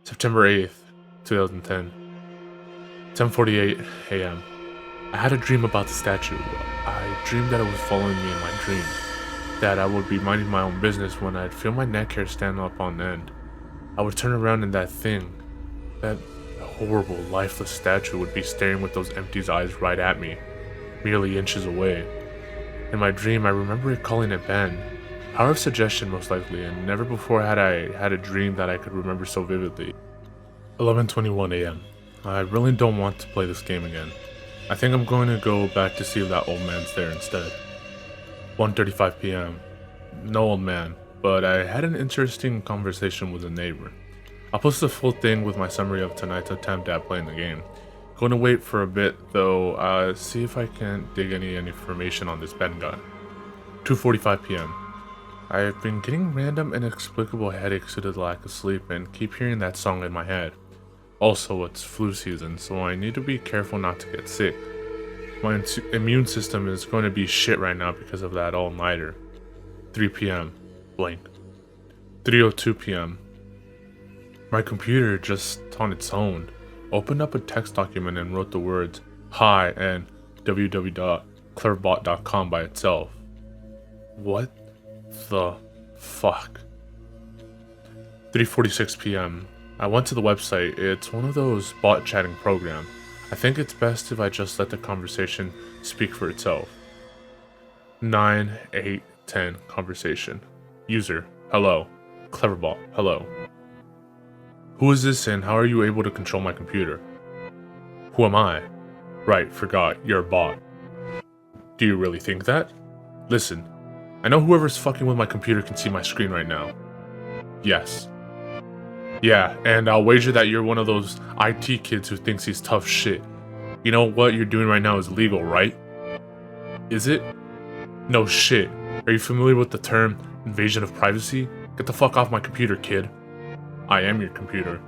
September 8th, 2010. 10:48 a.m. I had a dream about the statue. I dreamed that it was following me in my dream. That I would be minding my own business when I'd feel my neck hair stand up on end. I would turn around and that horrible, lifeless statue would be staring with those empty eyes right at me, merely inches away. In my dream, I remember it calling it Ben. Power of suggestion most likely, and never before had I had a dream that I could remember so vividly. 11:21 a.m. I really don't want to play this game again. I think I'm going to go back to see if that old man's there instead. 1:35 p.m. No old man, but I had an interesting conversation with a neighbor. I'll post the full thing with my summary of tonight's attempt at playing the game. Going to wait for a bit though, see if I can't dig any information on this Ben guy. 2:45 p.m. I've been getting random inexplicable headaches due to the lack of sleep and keep hearing that song in my head. Also, it's flu season, so I need to be careful not to get sick. My immune system is going to be shit right now because of that all-nighter. 3 p.m. Blank. 3:02 p.m. My computer, just on its own, opened up a text document and wrote the words hi and www.cleverbot.com by itself. What the fuck? 3:46 p.m. I went to the website. It's one of those bot chatting programs. I think it's best if I just let the conversation speak for itself. 9, 8, 10 conversation. User, hello. Cleverbot, hello. Who is this and how are you able to control my computer? Who am I? Right, forgot, you're a bot. Do you really think that? Listen, I know whoever's fucking with my computer can see my screen right now. Yes. Yeah, and I'll wager that you're one of those IT kids who thinks he's tough shit. You know what you're doing right now is legal, right? Is it? No shit. Are you familiar with the term invasion of privacy? Get the fuck off my computer, kid. I am your computer.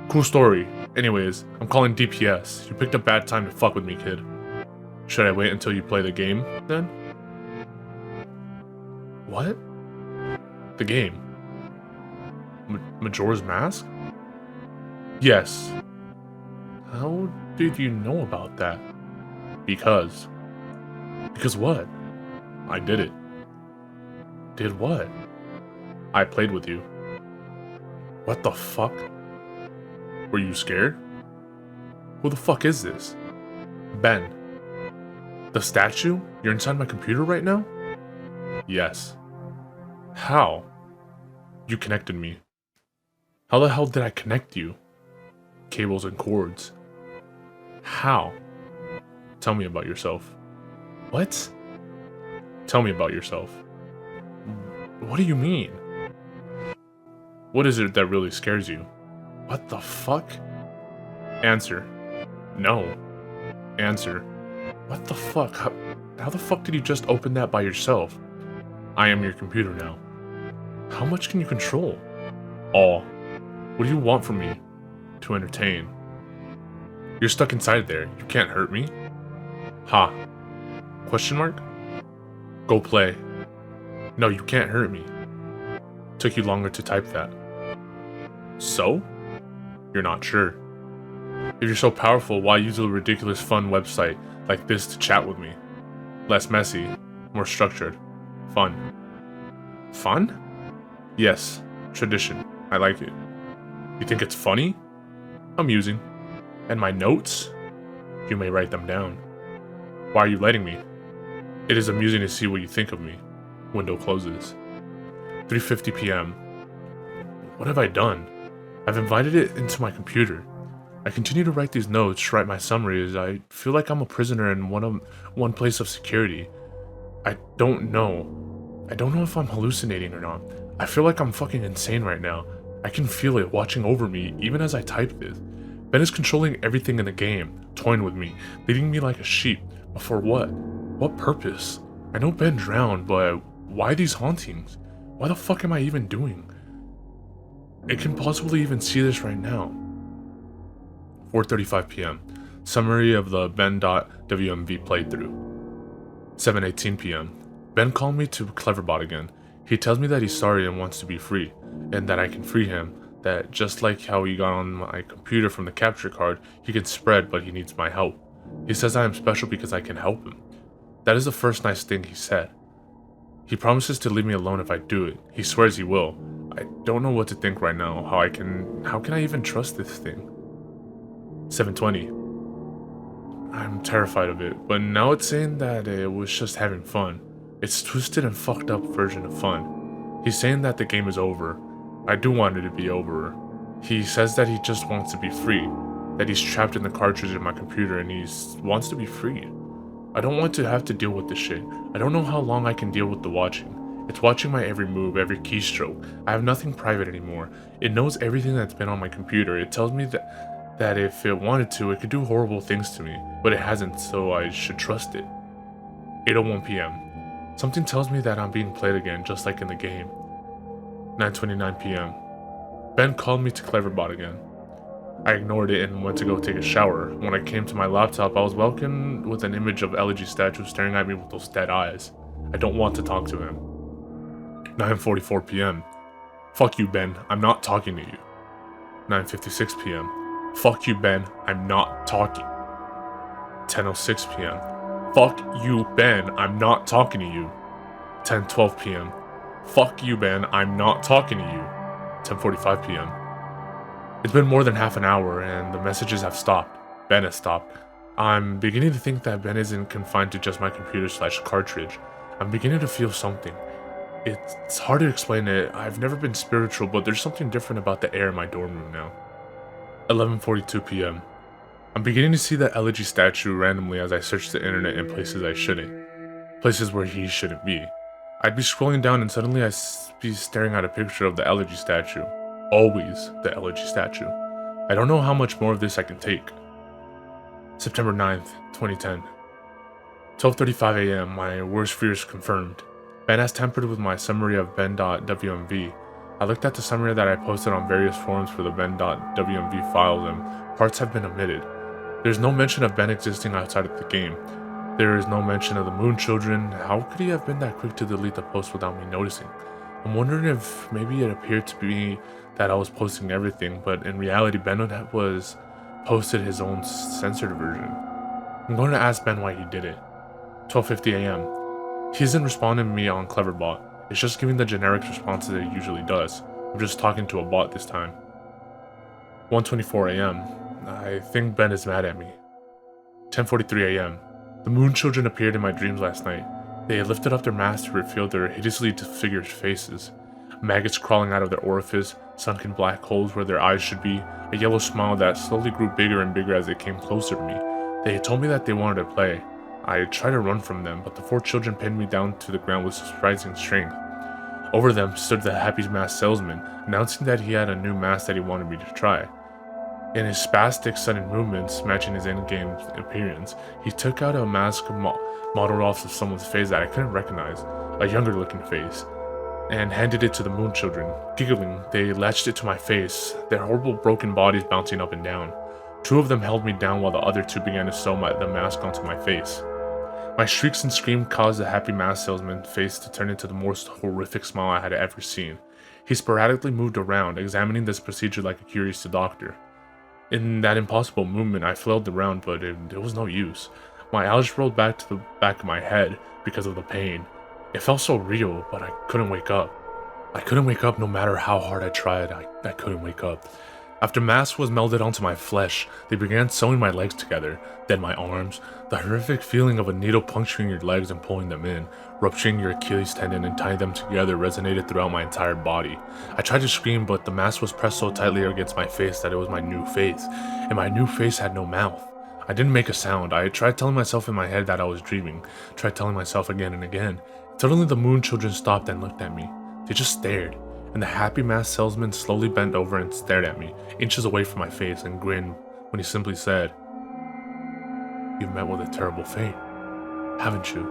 Cool story. Anyways, I'm calling DPS. You picked a bad time to fuck with me, kid. Should I wait until you play the game, then? What? The game? Majora's Mask? Yes. How did you know about that? Because. Because what? I did it. Did what? I played with you. What the fuck? Were you scared? Who the fuck is this? Ben. The statue? You're inside my computer right now? Yes. How? You connected me. How the hell did I connect you? Cables and cords. How? Tell me about yourself. What? Tell me about yourself. What do you mean? What is it that really scares you? What the fuck? Answer. No. Answer. What the fuck? How the fuck did you just open that by yourself? I am your computer now. How much can you control? All. What do you want from me? To entertain. You're stuck inside there. You can't hurt me. Ha. Question mark? Go play. No, you can't hurt me. Took you longer to type that. So? You're not sure. If you're so powerful, why use a ridiculous fun website like this to chat with me? Less messy, more structured. Fun. Fun? Yes. Tradition. I like it. You think it's funny? Amusing. And my notes? You may write them down. Why are you letting me? It is amusing to see what you think of me. Window closes. 3:50 p.m. What have I done? I've invited it into my computer. I continue to write these notes, write my summaries. I feel like I'm a prisoner in one place of security. I don't know if I'm hallucinating or not. I feel like I'm fucking insane right now. I can feel it watching over me even as I type this. Ben is controlling everything in the game, toying with me, leading me like a sheep. But for what? What purpose? I know Ben drowned, but why these hauntings? Why the fuck am I even doing? It can possibly even see this right now. 4:35 p.m. Summary of the Ben.wmv playthrough. 7:18 p.m. Ben called me to Cleverbot again. He tells me that he's sorry and wants to be free, and that I can free him, that just like how he got on my computer from the capture card, he can spread, but he needs my help. He says I am special because I can help him. That is the first nice thing he said. He promises to leave me alone if I do it. He swears he will. I don't know what to think right now. How can I even trust this thing? 7:20. I'm terrified of it, but now it's saying that it was just having fun. It's twisted and fucked up version of fun. He's saying that the game is over. I do want it to be over. He says that he just wants to be free, that he's trapped in the cartridge in my computer and he wants to be freed. I don't want to have to deal with this shit. I don't know how long I can deal with the watching. It's watching my every move, every keystroke. I have nothing private anymore. It knows everything that's been on my computer. It tells me that That if it wanted to, it could do horrible things to me, but it hasn't, so I should trust it. 8:01 p.m. Something tells me that I'm being played again, just like in the game. 9:29 p.m. Ben called me to Cleverbot again. I ignored it and went to go take a shower. When I came to my laptop, I was welcomed with an image of Elegy statue staring at me with those dead eyes. I don't want to talk to him. 9:44 p.m. Fuck you, Ben. I'm not talking to you. 9:56 p.m. Fuck you, Ben. I'm not talking. 10:06 p.m. Fuck you, Ben. I'm not talking to you. 10:12 p.m. Fuck you, Ben. I'm not talking to you. 10:45 p.m. It's been more than half an hour and the messages have stopped. Ben has stopped. I'm beginning to think that Ben isn't confined to just my computer/cartridge. I'm beginning to feel something. It's hard to explain it. I've never been spiritual, but there's something different about the air in my dorm room now. 11:42 p.m. I'm beginning to see the Elegy statue randomly as I search the internet in places I shouldn't. Places where he shouldn't be. I'd be scrolling down and suddenly I'd be staring at a picture of the Elegy statue. Always the Elegy statue. I don't know how much more of this I can take. September 9th, 2010. 12:35 a.m. My worst fears confirmed. Ben has tampered with my summary of ben.wmv. I looked at the summary that I posted on various forums for the ben.wmv files and parts have been omitted. There's no mention of Ben existing outside of the game. There is no mention of the Moon Children. How could he have been that quick to delete the post without me noticing? I'm wondering if maybe it appeared to be that I was posting everything, but in reality Ben was posted his own censored version. I'm going to ask Ben why he did it. 12:50 a.m. He isn't responding to me on Cleverbot. It's just giving the generic responses it usually does. I'm just talking to a bot this time. 1:24 a.m. I think Ben is mad at me. 10:43 a.m. The Moon Children appeared in my dreams last night. They had lifted up their masks to reveal their hideously disfigured faces. Maggots crawling out of their orifice, sunken black holes where their eyes should be, a yellow smile that slowly grew bigger and bigger as they came closer to me. They had told me that they wanted to play. I tried to run from them, but the 4 children pinned me down to the ground with surprising strength. Over them stood the happy mask salesman, announcing that he had a new mask that he wanted me to try. In his spastic sudden movements matching his in-game appearance, he took out a mask modeled off of someone's face that I couldn't recognize, a younger looking face, and handed it to the Moon Children. Giggling, they latched it to my face, their horrible broken bodies bouncing up and down. 2 of them held me down while the other 2 began to sew the mask onto my face. My shrieks and screams caused the happy mask salesman's face to turn into the most horrific smile I had ever seen. He sporadically moved around, examining this procedure like a curious doctor. In that impossible movement, I flailed around, but it was no use. My eyes rolled back to the back of my head because of the pain. It felt so real, but I couldn't wake up. I couldn't wake up no matter how hard I tried. I couldn't wake up. After mask was melded onto my flesh, they began sewing my legs together, then my arms. The horrific feeling of a needle puncturing your legs and pulling them in, rupturing your Achilles tendon and tying them together resonated throughout my entire body. I tried to scream, but the mask was pressed so tightly against my face that it was my new face, and my new face had no mouth. I didn't make a sound. I tried telling myself in my head that I was dreaming, tried telling myself again and again. Suddenly the Moon Children stopped and looked at me. They just stared. And the happy mask salesman slowly bent over and stared at me, inches away from my face, and grinned when he simply said, "You've met with a terrible fate, haven't you?"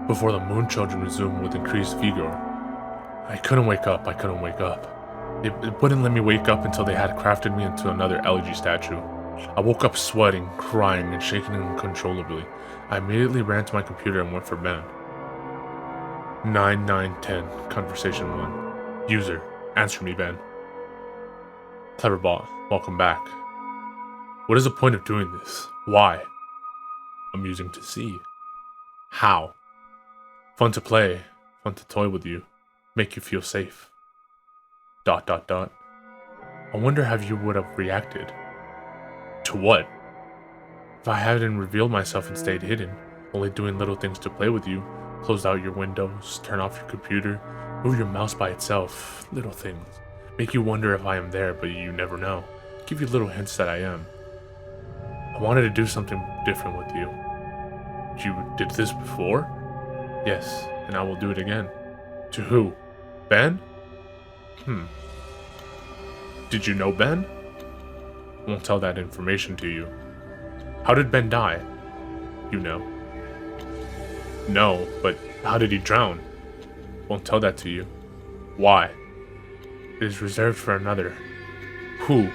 Before the Moon Children resumed with increased vigor. I couldn't wake up. It wouldn't let me wake up until they had crafted me into another Elegy statue. I woke up sweating, crying, and shaking uncontrollably. I immediately ran to my computer and went for Ben. 9910, Conversation 1. User, answer me, Ben. Cleverbot, welcome back. What is the point of doing this? Why? Amusing to see. How? Fun to play, fun to toy with you, make you feel safe. ... I wonder how you would have reacted. To what? If I hadn't revealed myself and stayed hidden, only doing little things to play with you, close out your windows, turn off your computer, move your mouse by itself, little things. Make you wonder if I am there, but you never know. Give you little hints that I am. I wanted to do something different with you. You did this before? Yes, and I will do it again. To who? Ben? Did you know Ben? Won't tell that information to you. How did Ben die? You know. No, but how did he drown? Won't tell that to you. Why? It is reserved for another. Who?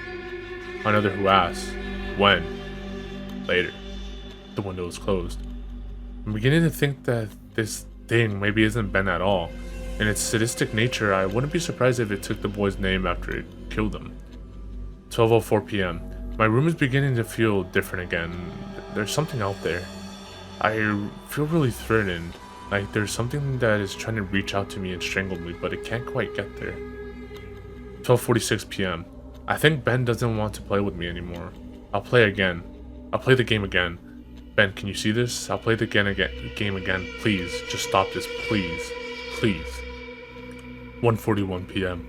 Another who asks. When? Later. The window is closed. I'm beginning to think that this thing maybe isn't Ben at all. In its sadistic nature, I wouldn't be surprised if it took the boy's name after it killed him. 12:04 p.m. My room is beginning to feel different again. There's something out there. I feel really threatened. Like there's something that is trying to reach out to me and strangle me, but it can't quite get there. 12:46 p.m. I think Ben doesn't want to play with me anymore. I'll play again. I'll play the game again. Ben, can you see this? I'll play the game again. Please, just stop this, please. Please. 1:41 p.m.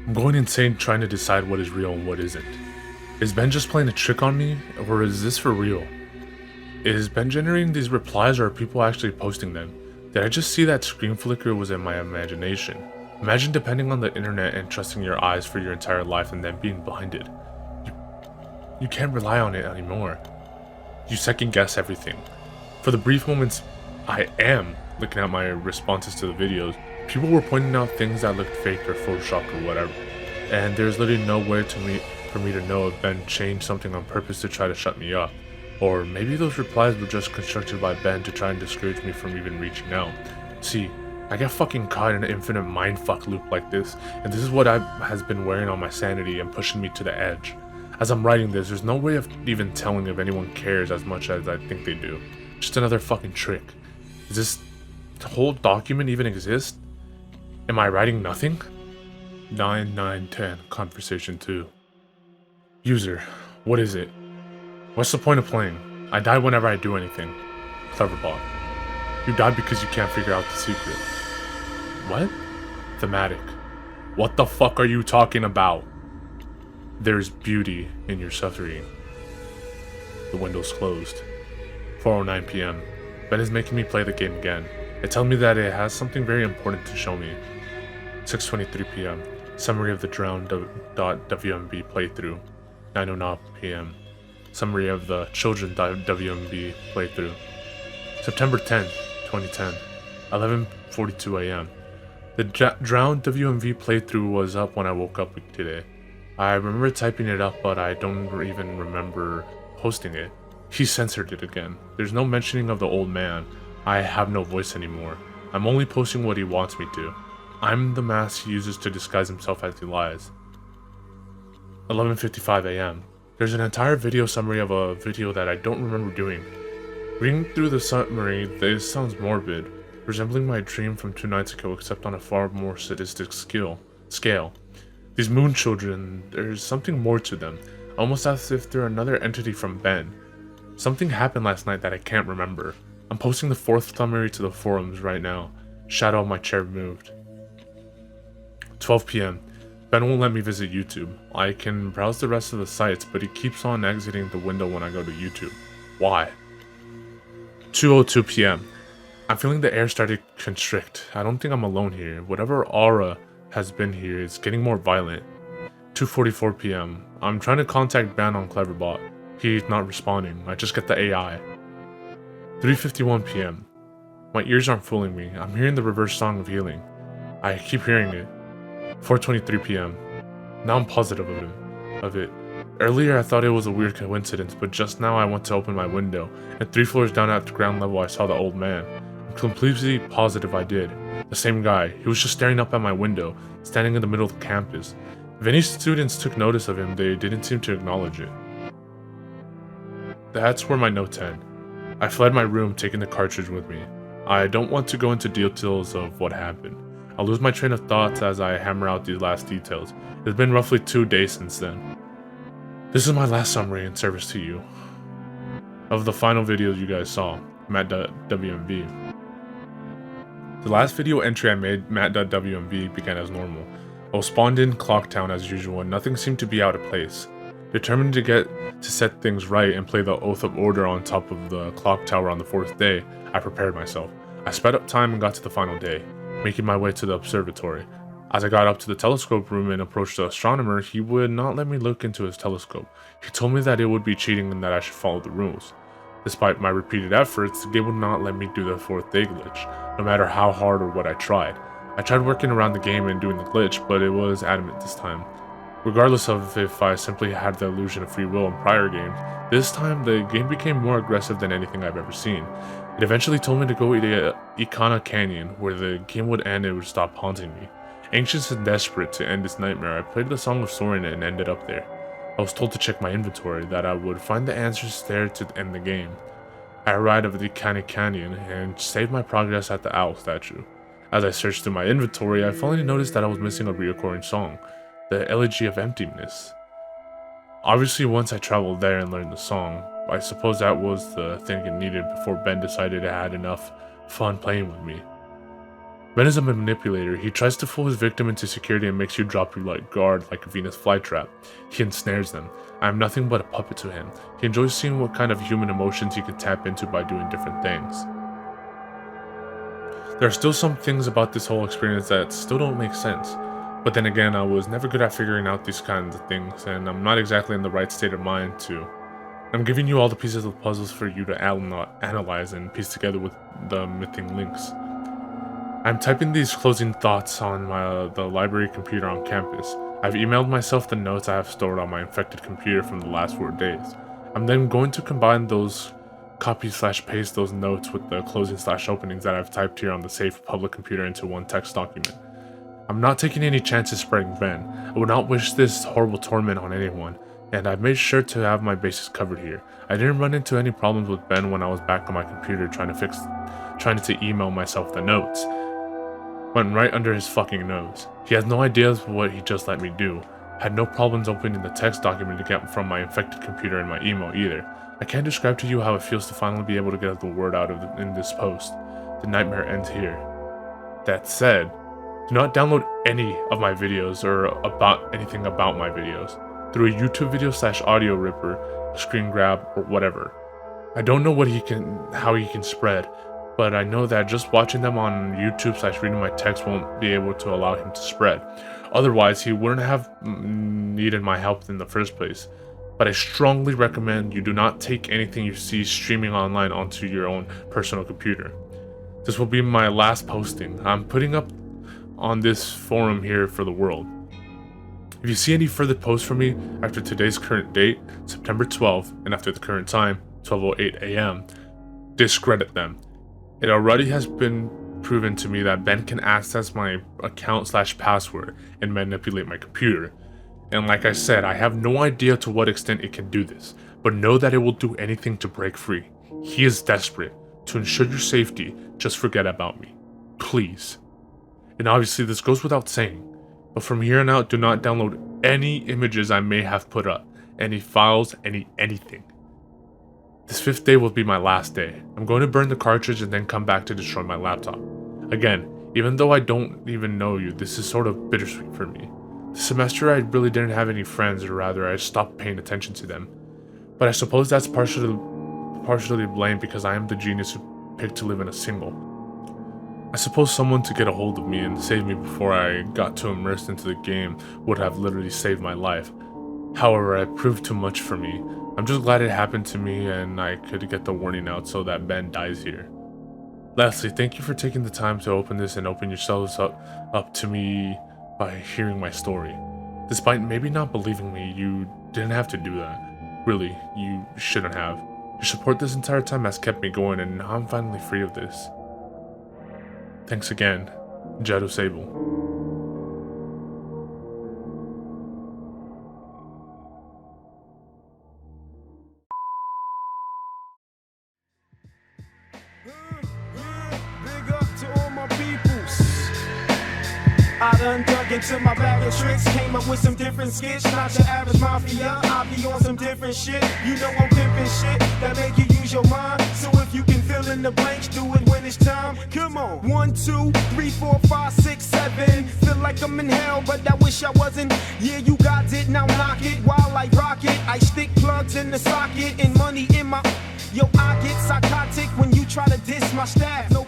I'm going insane trying to decide what is real and what isn't. Is Ben just playing a trick on me, or is this for real? Is Ben generating these replies, or are people actually posting them? Did I just see that screen flicker was in my imagination? Imagine depending on the internet and trusting your eyes for your entire life and then being blinded. You can't rely on it anymore. You second guess everything. For the brief moments I am looking at my responses to the videos, people were pointing out things that looked fake or photoshopped or whatever. And there's literally no way for me to know if Ben changed something on purpose to try to shut me up. Or maybe those replies were just constructed by Ben to try and discourage me from even reaching out. See, I get fucking caught in an infinite mindfuck loop like this, and this is what has been wearing on my sanity and pushing me to the edge. As I'm writing this, there's no way of even telling if anyone cares as much as I think they do. Just another fucking trick. Does this whole document even exist? Am I writing nothing? 9/9/10 Conversation 2. User, what is it? What's the point of playing? I die whenever I do anything. Cleverbot. You died because you can't figure out the secret. What? Thematic. What the fuck are you talking about? There's beauty in your suffering. The window's closed. 4:09 p.m. Ben is making me play the game again. It tells me that it has something very important to show me. 6:23 p.m. Summary of the drown.wmb playthrough. 9:09 p.m. Summary of the children.wmb playthrough. September 10th, 2010. 11:42 a.m. The drown WMV playthrough was up when I woke up today. I remember typing it up, but I don't even remember posting it. He censored it again. There's no mentioning of the old man. I have no voice anymore. I'm only posting what he wants me to. I'm the mask he uses to disguise himself as he lies. 11:55 a.m. There's an entire video summary of a video that I don't remember doing. Reading through the summary, this sounds morbid, resembling my dream from 2 nights ago, except on a far more sadistic scale. These moon children, there's something more to them, almost as if they're another entity from Ben. Something happened last night that I can't remember. I'm posting the 4th summary to the forums right now. Shadow of my chair removed. 12 p.m. Ben won't let me visit YouTube. I can browse the rest of the sites, but he keeps on exiting the window when I go to YouTube. Why? 2:02 p.m. I'm feeling the air started to constrict. I don't think I'm alone here. Whatever aura has been here is getting more violent. 2:44 p.m. I'm trying to contact Ben on Cleverbot. He's not responding. I just get the AI. 3:51 p.m. My ears aren't fooling me. I'm hearing the reverse song of healing. I keep hearing it. 4:23 p.m. Now I'm positive of it. Earlier I thought it was a weird coincidence, but just now I went to open my window, and 3 floors down at the ground level I saw the old man. I'm completely positive I did. The same guy. He was just staring up at my window, standing in the middle of the campus. If any students took notice of him, they didn't seem to acknowledge it. That's where my notes end. I fled my room, taking the cartridge with me. I don't want to go into details of what happened. I'll lose my train of thoughts as I hammer out these last details. It's been roughly 2 days since then. This is my last summary in service to you. Of the final videos you guys saw, Matt.wmb. The last video entry I made, Matt.wmb, began as normal. I was spawned in Clocktown as usual and nothing seemed to be out of place. Determined to set things right and play the Oath of Order on top of the clock tower on the 4th day, I prepared myself. I sped up time and got to the final day, making my way to the observatory. As I got up to the telescope room and approached the astronomer, he would not let me look into his telescope. He told me that it would be cheating and that I should follow the rules. Despite my repeated efforts, the game would not let me do the fourth day glitch, no matter how hard or what I tried. I tried working around the game and doing the glitch, but it was adamant this time. Regardless of if I simply had the illusion of free will in prior games, this time the game became more aggressive than anything I've ever seen. It eventually told me to go to Ikana Canyon, where the game would end and it would stop haunting me. Anxious and desperate to end this nightmare, I played the Song of Soren and ended up there. I was told to check my inventory, that I would find the answers there to end the game. I arrived at the Ikana Canyon and saved my progress at the owl statue. As I searched through my inventory, I finally noticed that I was missing a recurring song, the Elegy of Emptiness. Obviously, once I traveled there and learned the song, I suppose that was the thing it needed before Ben decided it had enough fun playing with me. Ben is a manipulator. He tries to fool his victim into security and makes you drop your guard like a Venus flytrap. He ensnares them. I am nothing but a puppet to him. He enjoys seeing what kind of human emotions he can tap into by doing different things. There are still some things about this whole experience that still don't make sense. But then again, I was never good at figuring out these kinds of things, and I'm not exactly in the right state of mind to. I'm giving you all the pieces of the puzzles for you to analyze and piece together with the missing links. I'm typing these closing thoughts on the library computer on campus. I've emailed myself the notes I have stored on my infected computer from the last 4 days. I'm then going to combine those copy/paste those notes with the closing/openings that I've typed here on the safe public computer into one text document. I'm not taking any chances spreading Ben. I would not wish this horrible torment on anyone, and I've made sure to have my bases covered here. I didn't run into any problems with Ben when I was back on my computer trying to email myself the notes. Went right under his fucking nose. He has no idea of what he just let me do. Had no problems opening the text document to get from my infected computer in my email either. I can't describe to you how it feels to finally be able to get the word out in this post. The nightmare ends here. That said, do not download any of my videos or anything about my videos through a YouTube video /audio ripper, a screen grab, or whatever. I don't know how he can spread, but I know that just watching them on YouTube /reading my text won't be able to allow him to spread. Otherwise, he wouldn't have needed my help in the first place. But I strongly recommend you do not take anything you see streaming online onto your own personal computer. This will be my last posting. I'm putting up on this forum here for the world. If you see any further posts from me after today's current date, September 12th, and after the current time, 12:08 a.m., discredit them. It already has been proven to me that Ben can access my account /password and manipulate my computer. And like I said, I have no idea to what extent it can do this, but know that it will do anything to break free. He is desperate. To ensure your safety, just forget about me. Please. And obviously this goes without saying, but from here on out, do not download any images I may have put up, any files, anything. This 5th day will be my last day. I'm going to burn the cartridge and then come back to destroy my laptop. Again, even though I don't even know you, this is sort of bittersweet for me. This semester I really didn't have any friends, or rather I stopped paying attention to them. But I suppose that's partially blamed because I am the genius who picked to live in a single. I suppose someone to get a hold of me and save me before I got too immersed into the game would have literally saved my life. However, it proved too much for me. I'm just glad it happened to me and I could get the warning out so that Ben dies here. Lastly, thank you for taking the time to open this and open yourselves up to me by hearing my story. Despite maybe not believing me, you didn't have to do that. Really, you shouldn't have. Your support this entire time has kept me going, and now I'm finally free of this. Thanks again, Jado Sable. Big up to all my peoples. I done dug into my bag of tricks, came up with some different skits, not your average mafia, I be on some different shit. You know I'm pimping shit that make you use your mind. So if you can fill in the blanks, do it when it's time. Come on. 1, 2, 3, 4, 5, 6, 7. Feel like I'm in hell, but I wish I wasn't. Yeah, you got it, now knock it while I rock it. I stick plugs in the socket and money in my. Yo, I get psychotic when you try to diss my staff. No